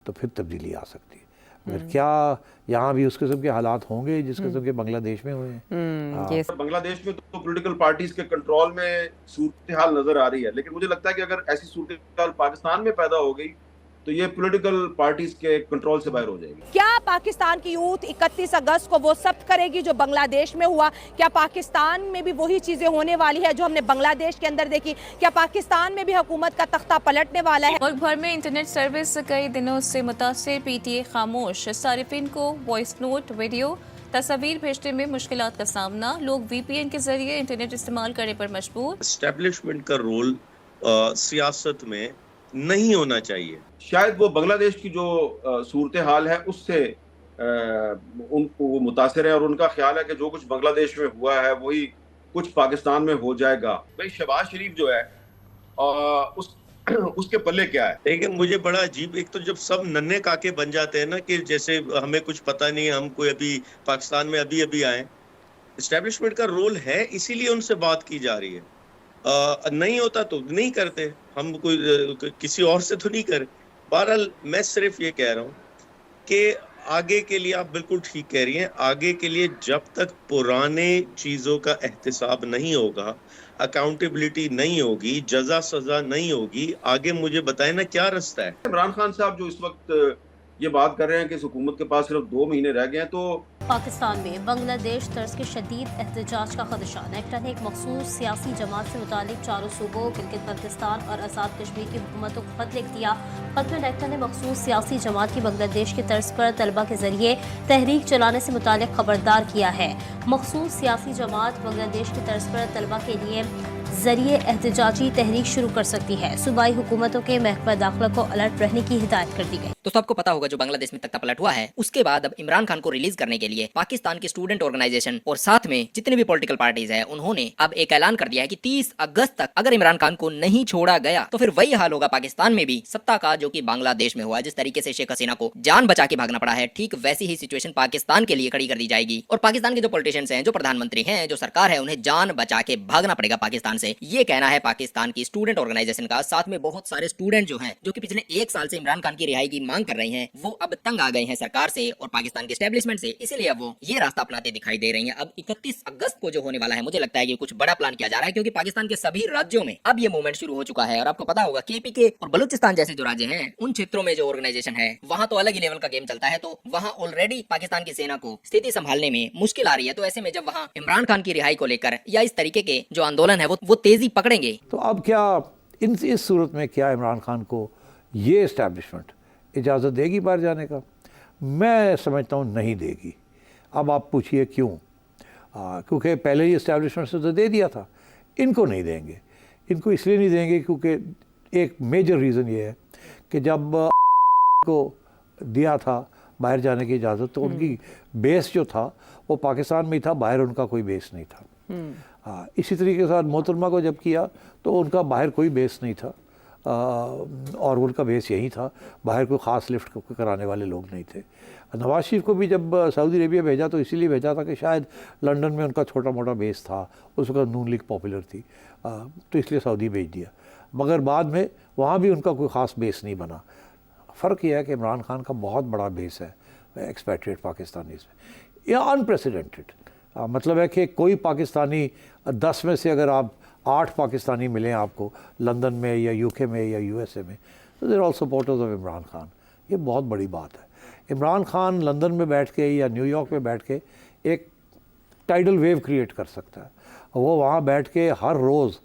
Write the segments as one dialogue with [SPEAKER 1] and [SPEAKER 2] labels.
[SPEAKER 1] तो फिर तब्दीली आ सकती है। मगर क्या यहाँ भी उस किस्म के हालात होंगे जिस किस्म के बांग्लादेश में हुए हैं?
[SPEAKER 2] बांग्लादेश में तो पॉलिटिकल पार्टीज के कंट्रोल में सूरत हाल नजर आ रही है, लेकिन मुझे लगता है कि अगर ऐसी सूरत हाल पाकिस्तान में पैदा हो गई तो ये पॉलिटिकल पार्टीज के कंट्रोल से बाहर हो जाएगी।
[SPEAKER 3] क्या पाकिस्तान की यूथ 31 अगस्त को वो सब करेगी जो बांग्लादेश में हुआ? क्या पाकिस्तान में भी वही चीजें होने वाली है जो हमने बांग्लादेश के अंदर देखी? क्या पाकिस्तान में भी हुकूमत का तख्ता पलटने वाला है?
[SPEAKER 4] मुल्क भर में इंटरनेट सर्विस कई दिनों से मुतासिर, पीटीए खामोश, सारिफिन को वॉइस नोट, वीडियो, तस्वीर भेजने में मुश्किलात का सामना, लोग वीपीएन के जरिए इंटरनेट इस्तेमाल करने पर मजबूर।
[SPEAKER 5] एस्टेब्लिशमेंट का रोल सियासत में नहीं होना चाहिए।
[SPEAKER 2] शायद वो बांग्लादेश की जो सूरत हाल है उससे उनको वो मुतासिर है और उनका ख्याल है कि जो कुछ बांग्लादेश में हुआ है वही कुछ पाकिस्तान में हो जाएगा। भाई शहबाज शरीफ जो है उसके पल्ले क्या है?
[SPEAKER 5] लेकिन मुझे बड़ा अजीब, एक तो जब सब नन्हे काके बन जाते हैं ना कि जैसे हमें कुछ पता नहीं, हम कोई अभी पाकिस्तान में अभी अभी आए। एस्टेब्लिशमेंट का रोल है, इसीलिए उनसे बात की जा रही है। नहीं होता तो नहीं करते, हम कोई किसी और से तो नहीं करे। बहरहाल मैं सिर्फ ये कह रहा हूँ कि आगे के लिए आप बिल्कुल ठीक कह रही हैं, आगे के लिए जब तक पुराने चीज़ों का एहतिसाब नहीं होगा, अकाउंटेबिलिटी नहीं होगी, जजा सजा नहीं होगी, आगे मुझे बताएं ना क्या रास्ता है।
[SPEAKER 2] इमरान खान साहब जो इस वक्त ये बात कर रहे हैं कि इस हुकूमत के पास सिर्फ 2 महीने रह गए हैं, तो
[SPEAKER 6] पाकिस्तान में बांग्लादेश तर्ज के शदीद एहतजाज का खदशा। नेक्टा ने एक मखसूस सियासी जमात से मुतालिक चारों सूबों, गिलगित बल्तिस्तान और आज़ाद कश्मीर की हुकूमतों को खत लिख दिया। खत में नेक्टा ने मखसूस सियासी जमात की बांग्लादेश के तर्ज पर तलबा के जरिए तहरीक चलाने से मुतालिक खबरदार किया है। मखसूस सियासी जमात बांग्लादेश के तर्ज पर तलबा के लिए जरिए एहतजाजी तहरीक शुरू कर सकती है। सूबाई हुकूमतों के महकमा दाखिला को अलर्ट रहने की हिदायत कर दी गई।
[SPEAKER 7] तो सबको पता होगा जो बांग्लादेश में तख्ता पलट हुआ है, उसके बाद अब इमरान खान को रिलीज करने के लिए पाकिस्तान की स्टूडेंट ऑर्गेनाइजेशन और साथ में जितने भी पॉलिटिकल पार्टीज हैं, उन्होंने अब एक ऐलान कर दिया है कि 30 अगस्त तक अगर इमरान खान को नहीं छोड़ा गया तो फिर वही हाल होगा पाकिस्तान में भी सत्ता का जो कि बांग्लादेश में हुआ। जिस तरीके से शेख हसीना को जान बचा के भागना पड़ा है, ठीक वैसी ही सिचुएशन पाकिस्तान के लिए खड़ी कर दी जाएगी। और पाकिस्तान के जो पॉलिटिशियंस हैं, जो प्रधानमंत्री हैं, जो सरकार है, उन्हें जान बचा के भागना पड़ेगा पाकिस्तान से। ये कहना है पाकिस्तान की स्टूडेंट ऑर्गेनाइजेशन का। साथ में बहुत सारे स्टूडेंट जो हैं, जो कि पिछले 1 साल से इमरान खान की रिहाई की मांग कर रहे हैं, वो अब तंग आ गए हैं सरकार से और पाकिस्तान के एस्टेब्लिशमेंट से, इसलिए अब वो ये रास्ता अपनाते दिखाई दे रही हैं। अब 31 अगस्त को जो होने वाला है, मुझे लगता है कि कुछ बड़ा प्लान किया जा रहा है, क्योंकि पाकिस्तान के सभी राज्यों में अब ये मूवमेंट शुरू हो चुका है। और आपको पता होगा केपीके और बलूचिस्तान जैसे जो राज्य हैं, उन क्षेत्रों में जो ऑर्गेनाइजेशन है, वहां तो अलग ही लेवल का गेम चलता है। तो वहां ऑलरेडी पाकिस्तान की सेना को स्थिति संभालने में मुश्किल आ रही है। तो ऐसे में जब वहां इमरान खान की रिहाई को लेकर या इस तरीके के जो आंदोलन है वो तेजी पकड़ेंगे,
[SPEAKER 1] तो अब क्या इस सूरत में क्या इमरान खान को ये इस्टेब्लिशमेंट इजाज़त देगी बाहर जाने का? मैं समझता हूँ नहीं देगी। अब आप पूछिए क्यों? क्योंकि पहले ही इस्टेब्लिशमेंट से तो दे दिया था, इनको नहीं देंगे। इनको इसलिए नहीं देंगे क्योंकि एक मेजर रीज़न ये है कि जब को दिया था बाहर जाने की इजाज़त, तो उनकी बेस जो था वो पाकिस्तान में ही था, बाहर उनका कोई बेस नहीं था। इसी तरीके के साथ मोहतरमा को जब किया तो उनका बाहर कोई बेस नहीं था, और उनका बेस यही था, बाहर कोई ख़ास लिफ्ट कराने वाले लोग नहीं थे। नवाज शरीफ को भी जब सऊदी अरेबिया भेजा तो इसीलिए भेजा था कि शायद लंदन में उनका छोटा मोटा बेस था, उस वक्त नून लीग पॉपुलर थी, तो इसलिए सऊदी भेज दिया। मगर बाद में वहाँ भी उनका कोई ख़ास बेस नहीं बना। फ़र्क यह है कि इमरान खान का बहुत बड़ा बेस है एक्सपैट्रिएट पाकिस्तानीज़ में। यह अनप्रेसिडेंटेड मतलब है कि कोई पाकिस्तानी 10 में से अगर आप 8 पाकिस्तानी मिलें आपको लंदन में या यूके में या यूएसए में, तो there all supporters of Imran Khan. ये बहुत बड़ी बात है। इमरान खान लंदन में बैठ के या न्यूयॉर्क में बैठ के एक टाइडल वेव क्रिएट कर सकता है। वो वहाँ बैठ के हर रोज़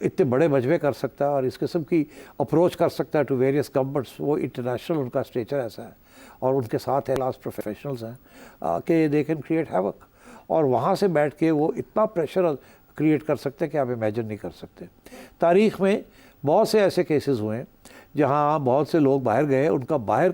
[SPEAKER 1] इतने बड़े मजमे कर सकता है और इस किस्म की अप्रोच कर सकता है टू वेरियस गवर्नमेंट्स। वो इंटरनेशनल उनका स्टेचर ऐसा है और उनके साथ है क्लास प्रोफेशनल्स हैं कि दे कैन क्रिएट हैवक। और वहाँ से बैठ के वो इतना प्रेशर क्रिएट कर सकते हैं कि आप इमेजिन नहीं कर सकते। तारीख़ में बहुत से ऐसे केसेस हुए हैं जहाँ बहुत से लोग बाहर गए, उनका बाहर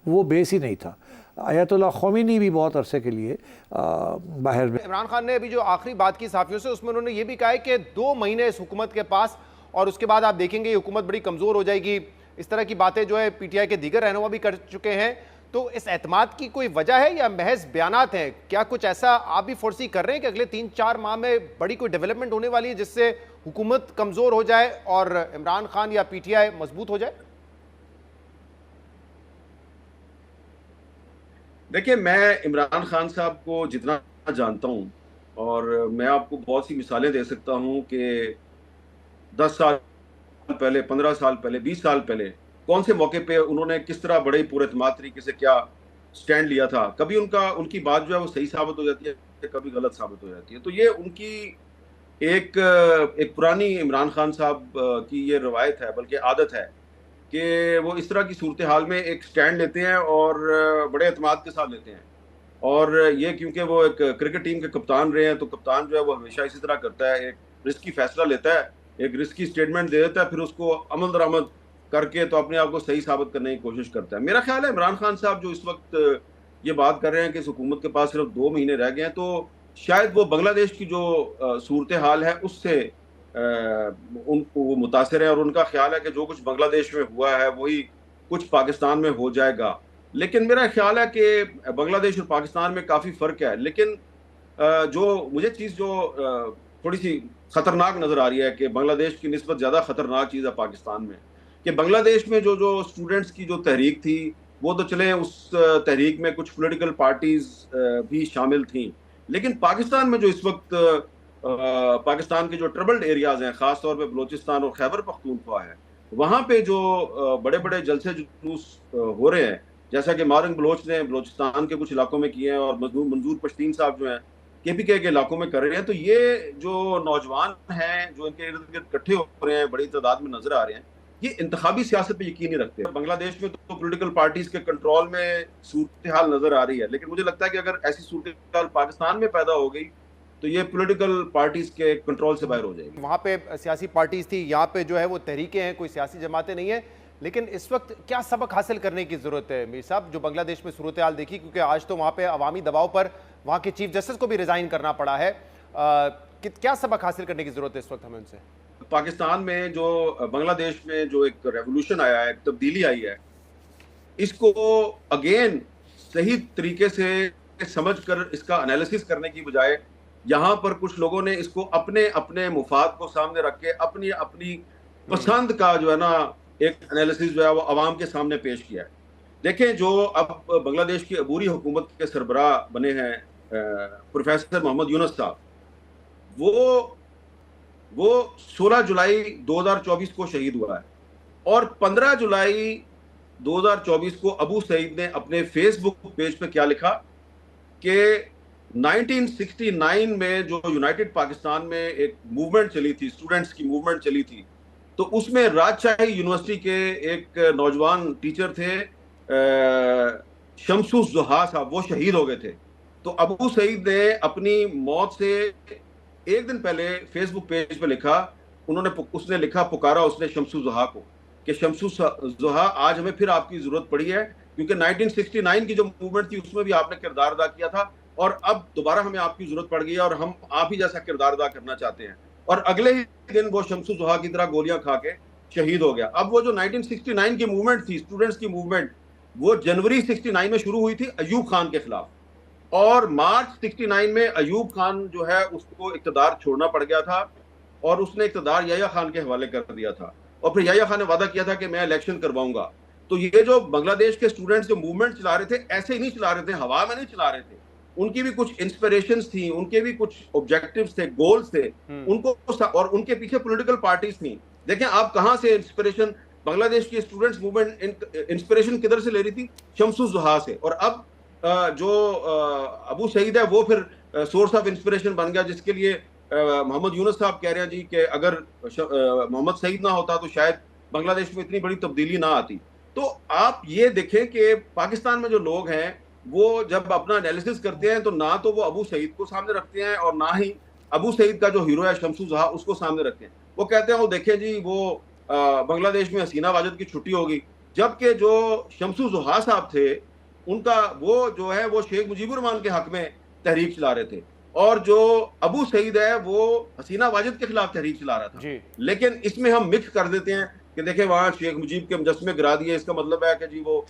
[SPEAKER 1] वो बेस ही नहीं था। अयतुल्लाह ख़ोमेनी भी बहुत अरसे के लिए बाहर में।
[SPEAKER 8] इमरान खान ने अभी जो आखिरी बात की सहाफ़ियों से, उसमें उन्होंने ये भी कहा है कि 2 महीने इस हुकूमत के पास और उसके बाद आप देखेंगे ये हुकूमत बड़ी कमज़ोर हो जाएगी। इस तरह की बातें जो है पीटीआई के दीगर रहनुमा भी कर चुके हैं। तो इस एतमाद की कोई वजह है या महज बयानात हैं? क्या कुछ ऐसा आप भी फोर्सी कर रहे हैं कि अगले 3-4 माह में बड़ी कोई डेवलपमेंट होने वाली है जिससे हुकूमत कमज़ोर हो जाए और इमरान खान या पीटीआई मजबूत हो जाए?
[SPEAKER 2] देखिए, मैं इमरान खान साहब को जितना जानता हूँ, और मैं आपको बहुत सी मिसालें दे सकता हूँ कि 10 साल पहले, 15 साल पहले, 20 साल पहले कौन से मौके पे उन्होंने किस तरह बड़े पुरएतमाद तरीके से क्या स्टैंड लिया था। कभी उनकी बात जो है वो सही साबित हो जाती है, कभी गलत साबित हो जाती है। तो ये उनकी एक एक पुरानी इमरान खान साहब की ये रवायत है, बल्कि आदत है, कि वो इस तरह की सूरत हाल में एक स्टैंड लेते हैं और बड़े एतमाद के साथ लेते हैं। और ये क्योंकि वो एक क्रिकेट टीम के कप्तान रहे हैं, तो कप्तान जो है वो हमेशा इसी तरह करता है, एक रिस्की फैसला लेता है, एक रिस्की स्टेटमेंट दे देता है, फिर उसको अमल दरामद करके तो अपने आप को सही साबित करने की कोशिश करता है। मेरा ख्याल है इमरान खान साहब जो इस वक्त ये बात कर रहे हैं कि इस हुकूमत के पास सिर्फ 2 महीने रह गए हैं, तो शायद वो बांग्लादेश की जो सूरत हाल है उससे उनको वो मुतासिर है, और उनका ख्याल है कि जो कुछ बांग्लादेश में हुआ है वही कुछ पाकिस्तान में हो जाएगा। लेकिन मेरा ख्याल है कि बांग्लादेश और पाकिस्तान में काफ़ी फ़र्क है। लेकिन जो मुझे चीज़ जो थोड़ी सी ख़तरनाक नज़र आ रही है कि बांग्लादेश की निस्बत ज़्यादा ख़तरनाक चीज़ है पाकिस्तान में, कि बांग्लादेश में जो स्टूडेंट्स की जो तहरीक थी, वो तो चले, उस तहरीक में कुछ पॉलिटिकल पार्टीज़ भी शामिल थीं। लेकिन पाकिस्तान में जो इस वक्त पाकिस्तान के जो ट्रबल्ड एरियाज़ हैं, ख़ास तौर पे बलूचिस्तान और खैबर पख्तूनख्वा है, वहाँ पे जो बड़े-बड़े जलसे जुलूस हो रहे हैं, जैसा कि मारंग बलोच ने बलूचिस्तान के कुछ इलाकों में किए हैं, और मंजूर पश्तीन साहब जो हैं केपीके के इलाकों में कर रहे हैं, तो ये जो नौजवान हैं जो इनके इर्द गिर्द इकट्ठे हो रहे हैं, बड़ी तादाद में नजर आ रहे हैं, ये इंतखाबी सियासत पे यकीन नहीं रखते। बांग्लादेश में तो पॉलिटिकल पार्टीज के कंट्रोल में सूरत हाल नजर आ रही है, लेकिन मुझे लगता है कि अगर ऐसी सूरत हाल पाकिस्तान में पैदा हो गई तो ये पॉलिटिकल पार्टीज के कंट्रोल से बाहर हो जाएगी।
[SPEAKER 8] वहाँ पे सियासी पार्टीज थी, यहाँ पे जो है वो तहरीकें हैं, कोई सियासी जमातें नहीं है। लेकिन इस वक्त क्या सबक हासिल करने की जरूरत है मीर साहब, जो बांग्लादेश में सूरत हाल देखी, क्योंकि आज तो वहाँ पे अवामी दबाव पर वहाँ के चीफ जस्टिस को भी रिजाइन करना पड़ा है, क्या सबक हासिल करने की जरूरत है इस वक्त हमें उनसे?
[SPEAKER 2] पाकिस्तान में जो बांग्लादेश में जो एक रेवोल्यूशन आया है, तब्दीली आई है, इसको अगेन सही तरीके से समझकर इसका एनालिसिस करने की बजाय यहाँ पर कुछ लोगों ने इसको अपने अपने मुफाद को सामने रख के अपनी अपनी पसंद का जो है ना एक एनालिसिस जो है वो अवाम के सामने पेश किया है। देखें, जो अब बांग्लादेश की अबूरी हुकूमत के सरबराह बने हैं प्रोफेसर मोहम्मद यूनुस साहब, वो 16 जुलाई 2024 को शहीद हुआ है, और 15 जुलाई 2024 को अबू सईद ने अपने फेसबुक पेज पे क्या लिखा कि 1969 में जो यूनाइटेड पाकिस्तान में एक मूवमेंट चली थी, स्टूडेंट्स की मूवमेंट चली थी, तो उसमें राजशाही यूनिवर्सिटी के एक नौजवान टीचर थे शमसुस ज़ुहा साहब, वो शहीद हो गए थे। तो अबू सईद ने अपनी मौत से एक दिन पहले फेसबुक पेज पे लिखा, उसने लिखा, पुकारा उसने शमसुस ज़ुहा को कि शमसुस ज़ुहा, आज हमें फिर आपकी जरूरत पड़ी है, क्योंकि 1969 की जो मूवमेंट थी उसमें भी आपने किरदार अदा किया था, और अब दोबारा हमें आपकी जरूरत पड़ गई है, और हम आप ही जैसा किरदार अदा करना चाहते हैं। और अगले ही दिन वो शमसुस ज़ुहा की तरह गोलियां खा के शहीद हो गया। अब वो जो 1969 की मूवमेंट थी, स्टूडेंट्स की मूवमेंट, वो जनवरी 69 में शुरू हुई थी अयूब खान के खिलाफ, और मार्च 69 में अयूब खान जो है उसको इक़्तिदार छोड़ना पड़ गया था, और उसने इक़्तिदार याह्या खान के हवाले कर दिया था, और फिर याह्या खान ने वादा किया था कि मैं इलेक्शन करवाऊंगा। तो ये जो बांग्लादेश के स्टूडेंट्स जो मूवमेंट चला रहे थे, ऐसे ही नहीं चला रहे थे, हवा में नहीं चला रहे थे, उनकी भी कुछ इंस्पिरेशंस थी, उनके भी कुछ ऑब्जेक्टिव्स थे, गोल्स थे, उनको, और उनके पीछे पॉलिटिकल पार्टीज थी। देखें आप कहां से इंस्पिरेशन, बांग्लादेश की स्टूडेंट्स मूवमेंट इंस्पिरेशन किधर से ले रही थी? शमसुस ज़ुहा से। और अब जो अबू सईद है वो फिर सोर्स ऑफ इंस्पिरेशन बन गया, जिसके लिए मोहम्मद यूनुस साहब कह रहे हैं जी कि अगर मोहम्मद सईद ना होता तो शायद बांग्लादेश में इतनी बड़ी तब्दीली ना आती। तो आप ये देखें कि पाकिस्तान में जो लोग हैं वो जब अपना एनालिसिस करते हैं तो ना तो वो अबू सईद को सामने रखते हैं, और ना ही अबू सईद का जो हीरो है शमसुस ज़ुहा उसको सामने रखते हैं। वो कहते हैं वो देखें जी वो बांग्लादेश में हसीना वाजिद की छुट्टी होगी, जबकि जो शमसुस ज़ुहा साहब थे उनका वो जो है वो शेख मुजीबुर रहमान के हक में तहरीक चला रहे थे, और जो अबू सईद है वो हसीना वाजिद के खिलाफ तहरीक चला रहा था। लेकिन इसमें हम मिक्स कर देते हैं कि देखें वहाँ शेख मुजीब के मुजस्मे गिरा दिए, इसका मतलब है कि जी वो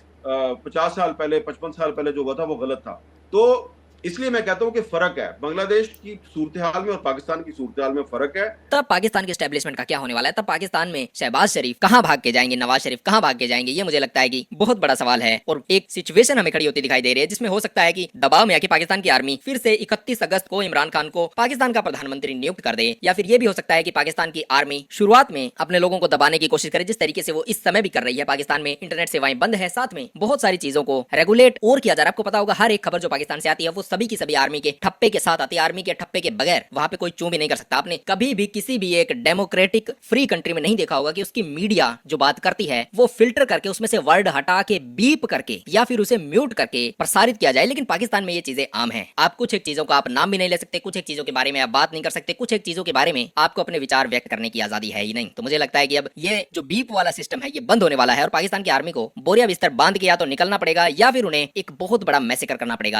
[SPEAKER 2] 50 साल पहले 55 साल पहले जो हुआ था वो गलत था। तो इसलिए मैं कहता हूं कि फर्क है, बांग्लादेश की सूरत हाल में और पाकिस्तान की सूरत हाल में फर्क है।
[SPEAKER 7] तब पाकिस्तान के एस्टेब्लिशमेंट का क्या होने वाला है? तब पाकिस्तान में शहबाज शरीफ कहां भाग के जाएंगे, नवाज शरीफ कहां भाग के जाएंगे? ये मुझे लगता है कि बहुत बड़ा सवाल है। और एक सिचुएशन हमें खड़ी होती दिखाई दे रही है जिसमें हो सकता है कि दबाव में आके पाकिस्तान की आर्मी फिर से 31 अगस्त को इमरान खान को पाकिस्तान का प्रधानमंत्री नियुक्त कर दे, या फिर ये भी हो सकता है कि पाकिस्तान की आर्मी शुरुआत में अपने लोगों को दबाने की कोशिश करे, जिस तरीके से वो इस समय भी कर रही है। पाकिस्तान में इंटरनेट सेवाएं बंद है, साथ में बहुत सारी चीजों को रेगुलेट और किया जा रहा है। आपको पता होगा हर एक खबर जो पाकिस्तान से आती है वो सभी की सभी आर्मी के ठप्पे के साथ आती है। आर्मी के ठप्पे के बगैर वहां पे कोई चूं भी नहीं कर सकता। आपने कभी भी किसी भी एक डेमोक्रेटिक फ्री कंट्री में नहीं देखा होगा कि उसकी मीडिया जो बात करती है वो फिल्टर करके उसमें से वर्ड हटा के बीप करके या फिर उसे म्यूट करके प्रसारित किया जाए। लेकिन पाकिस्तान में ये चीजें आम है। आप कुछ एक चीजों का आप नाम भी नहीं ले सकते, कुछ एक चीजों के बारे में आप बात नहीं कर सकते, कुछ एक चीजों के बारे में आपको अपने विचार व्यक्त करने की आजादी है ही नहीं। तो मुझे लगता है कि अब ये जो बीप वाला सिस्टम है ये बंद होने वाला है और पाकिस्तान की आर्मी को बोरिया बिस्तर बांध के या तो निकलना पड़ेगा या फिर उन्हें एक बहुत बड़ा मैसेकर करना पड़ेगा।